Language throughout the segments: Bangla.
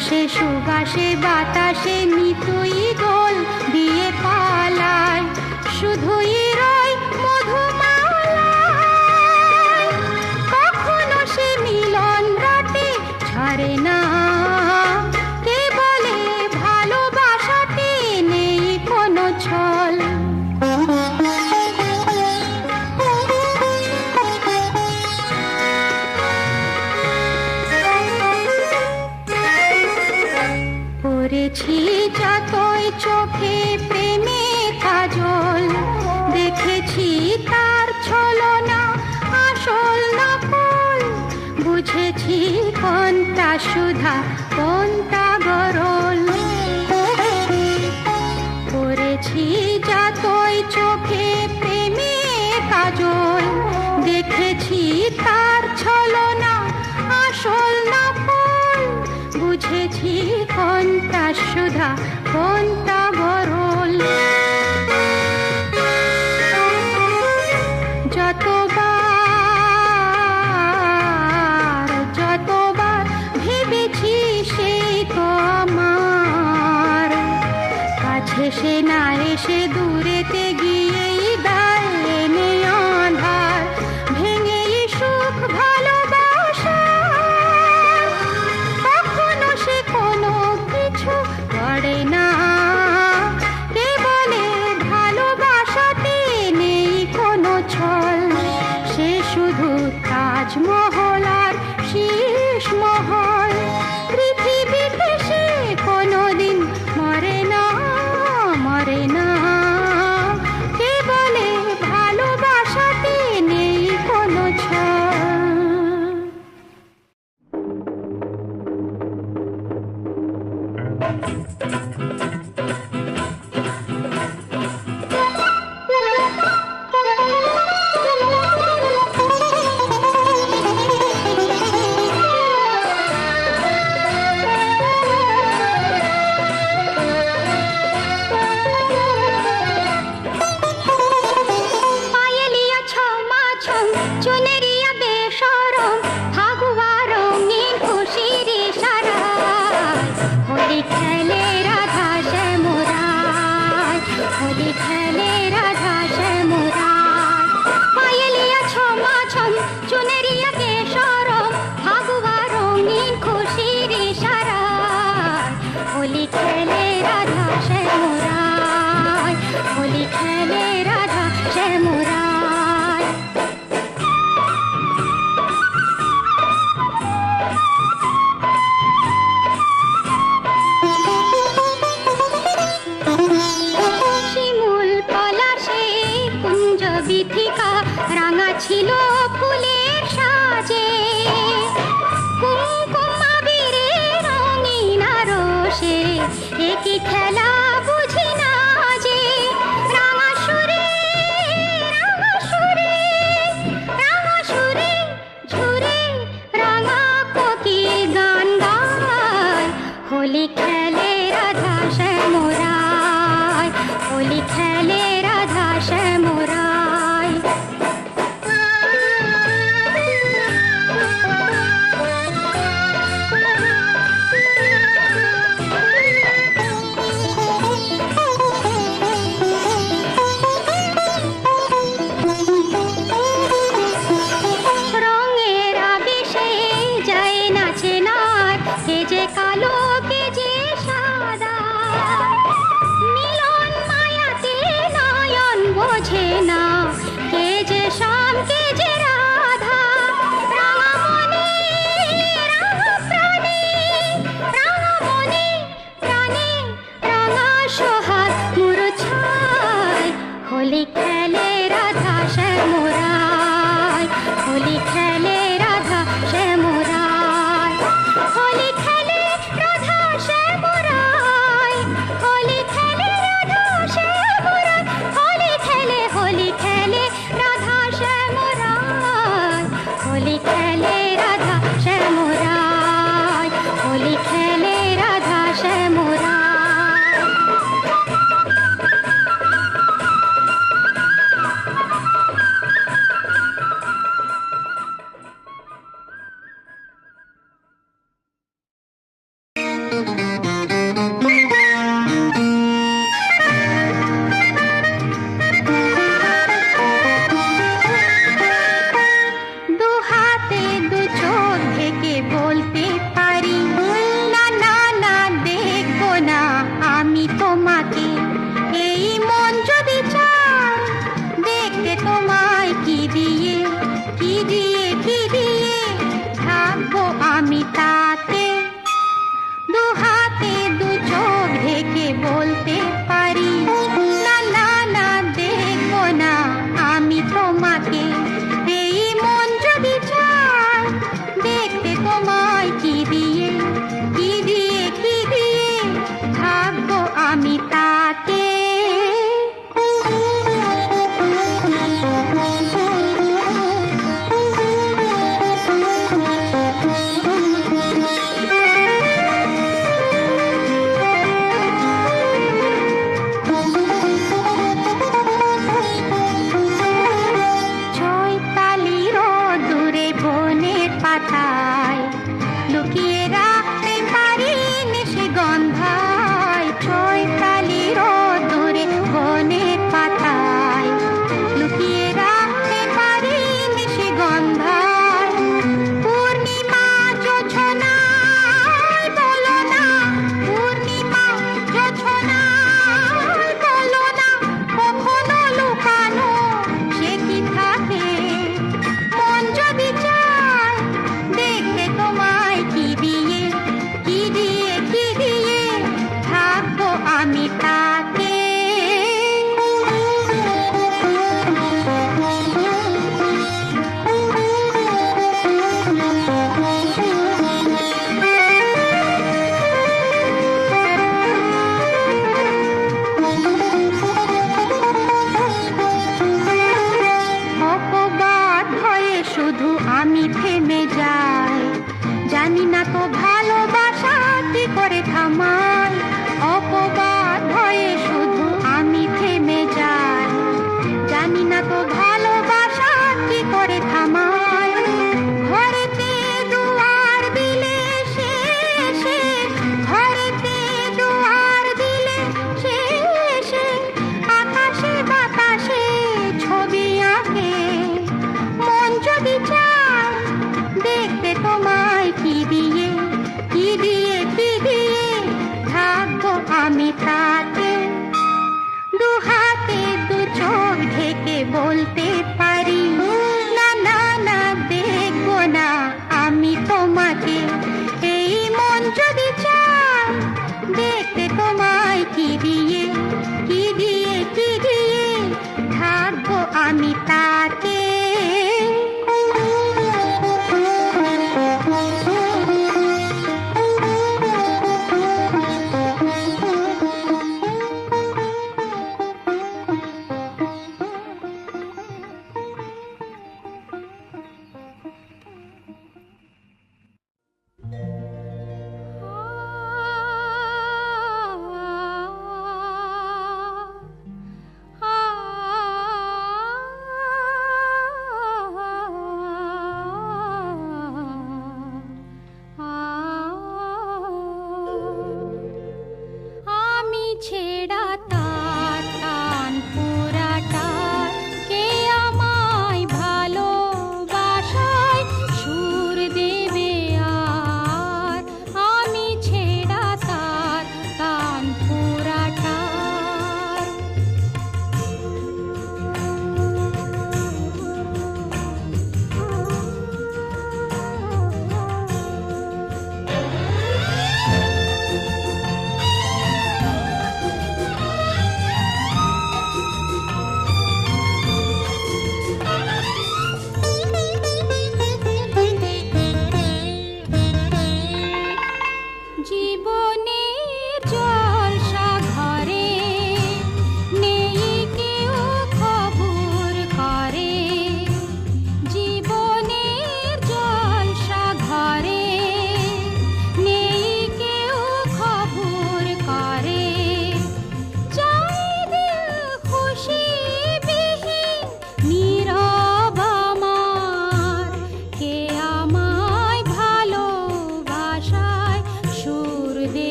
আকাশে সুবাসে বাতাসে নিতুই দোল দিয়ে পালায়, শুধুই রয় মধুমালায়। কখনো সে মিলন রাতে ছাড়ে না, কে বলে ভালোবাসাতে নেই কোনো ছল। পড়েছি যতই চোখে প্রেমে কাজল, দেখেছি তার ছলনা আসল নকল। বুঝেছি কোনটা সুধা কোনটা গরল। পড়েছি যতই চোখে প্রেমে কাজল, দেখেছি তার ছলনা আসল নকল। বুঝেছি কোনটা সুধা কোনটা গরল। যতবার ভেবেছি সেই তো আমার কাছে, সে না এসে দূরেতে গিয়েই দেয় এনে আঁধার, ভেঙেই সুখ ভালোবাসা। কখনো সে কোনো কিছু করে না, কে বলে ভালোবাসাতে নেই কোনো ছল। সে শুধু তাজমহল আর শীষ মহল, পৃথিবীতে সে কোনোদিন মরে না, মরে না। কে বলে ভালোবাসাতে নেই কোনো ছল। পায়েলিয়া ছমা ছম চুনেরিয়া বেসরম, ফাগুয়া রঙিন খুশির ইশারায় হোলি খেলে রাধা শ্যামরায়, হোলি খেলে রাধা শ্যামরায়। পায়েলিয়া ছমা ছম চুনেরিয়া বেসরম, ফাগুয়া রঙিন খুশির ইশারায় হোলি খেলে রাধা শ্যামরায়, হোলি খেলে রাধা শ্যামরায়। শিমুল পলাশে কুঞ্জ বিথিকা রাঙা ছিল ফুলের সাজে, কুমকুম আবিরে রঙিন আরশে একই খেলা বুঝি না যে। রাঙা সুরে রাঙা সুরে রাঙা সুরে ঝুরে রাঙা কোকিল গান গায়, হোলি খেলে রাধা শ্যামরায়, হোলি খেলে রাধা শ্যামরায়। তোমাকে, এই মন যদি চায় দেখতে তোমায় কি দিয়ে, কি দিয়ে, কি দিয়ে থাকবো আমি তাতে।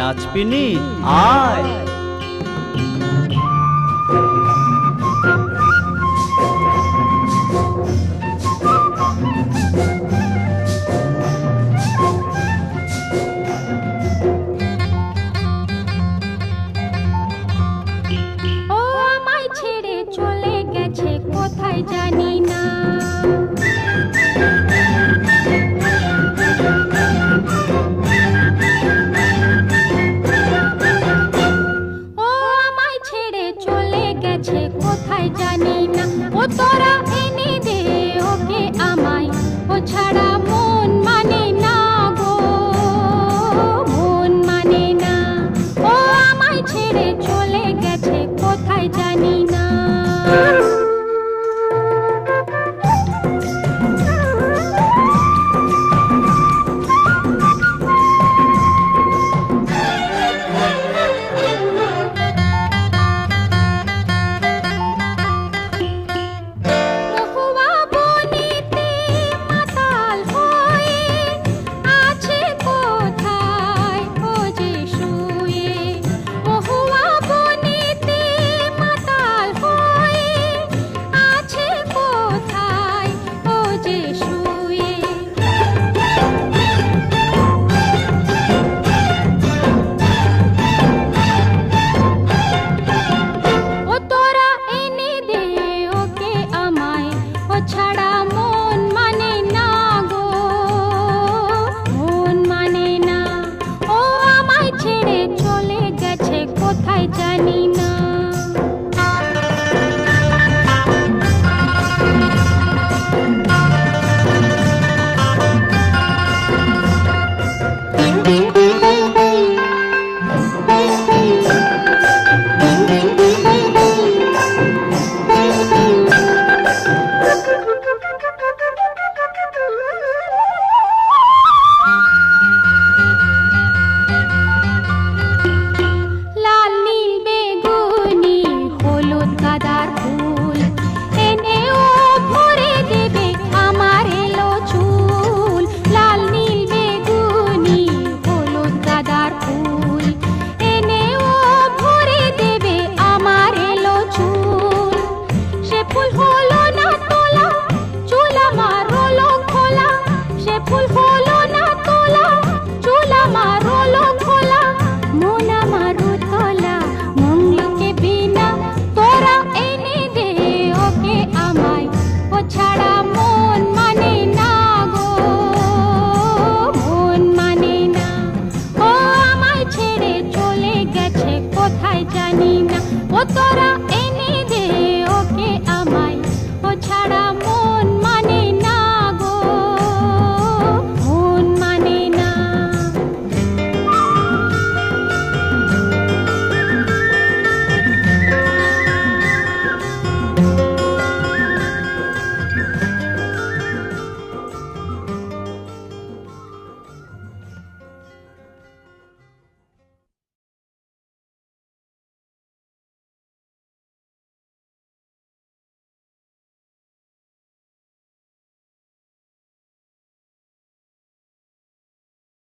নাচবিনি আয়। ও আমায় ছেড়ে চলে গেছে কোথায় জানি না। ও আমায় ছেড়ে চলে গেছে কোথায় জানি না। ও তোরা এনে দে ওকে আমায়, ও ছাড়া মন মানে না গো, মন মানে না। ও আমায় ছেড়ে চলে গেছে কোথায় জানি না। মহুয়া বনেতে মাতাল হয়ে আছে কোথায় ও যে শুয়ে। মহুয়া বনেতে মাতাল হয়ে আছে কোথায় ও যে শুয়ে। ও তোরা এনে দে ওকে আমায়, ও ছাড়া মন মানে না গো, মন মানে না। ও আমায় ছেড়ে চলে গেছে কোথায় জানি না। লাল নীল বেগুনি হলুদ গাঁদার ফুল এনে ও ভরে দেবে আমার এলো চুল। লাল নীল বেগুনি হলুদ গাঁদার ফুল এনে ও ভরে দেবে আমার এলো চুল। সে ফুল হলো না তোলা, চুল আমার হলো খোলা। সে ফুল হলো না তোলা, চুল আমার হলো খোলা। মন আমার উতলা মংলুকে বিনা, তোরা এনে দে ওকে আমায়, ও ছাড়া মন মানে না গো, মন মানে না। ও আমায় ছেড়ে চলে গেছে কোথায় জানি না। ও তোরা